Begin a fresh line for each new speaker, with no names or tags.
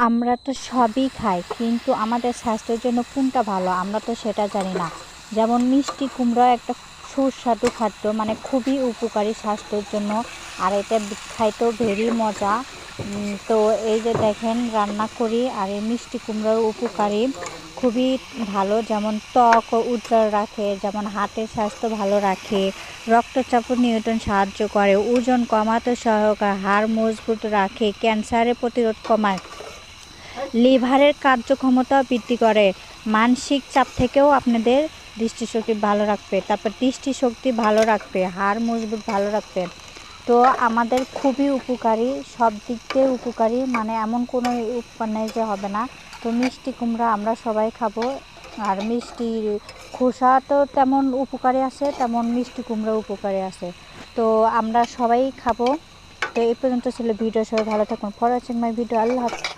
আমরা তো সবই খাই, কিন্তু আমাদের স্বাস্থ্যের জন্য কোনটা ভালো আমরা তো সেটা জানি না। যেমন মিষ্টি কুমড়া একটা সুস্বাদু খাদ্য, মানে খুবই উপকারী স্বাস্থ্যের জন্য। আর এটা খাইতেও ভেরি মজা। তো এই যে দেখেন রান্না করি, আর এই মিষ্টি কুমড়াও উপকারী, খুবই ভালো। যেমন ত্বক উজ্জ্বল রাখে, যেমন হার্টের স্বাস্থ্য ভালো রাখে, রক্তচাপ নিয়ন্ত্রণ সাহায্য করে, ওজন কমাতে সহায়ক, হাড় মজবুত রাখে, ক্যান্সারের প্রতিরোধ কমায়, লিভারের কার্যক্ষমতা বৃদ্ধি করে, মানসিক চাপ থেকেও আপনাদের দৃষ্টিশক্তি ভালো রাখবে, তারপর দৃষ্টিশক্তি ভালো রাখবে, হাড় মজবুত ভালো রাখবে। তো আমাদের খুবই উপকারী, সব দিক দিয়ে উপকারী, মানে এমন কোনো উপকার নেই যে হবে না। তো মিষ্টি কুমড়া আমরা সবাই খাবো। আর মিষ্টির খোসা তো তেমন উপকারী আছে, তেমন মিষ্টি কুমড়া উপকারী আছে। তো আমরা সবাই খাবো। তো এই পর্যন্ত ছিল ভিডিও, সবাই ভালো থাকুন। For watching my video. Allah হাফেজ।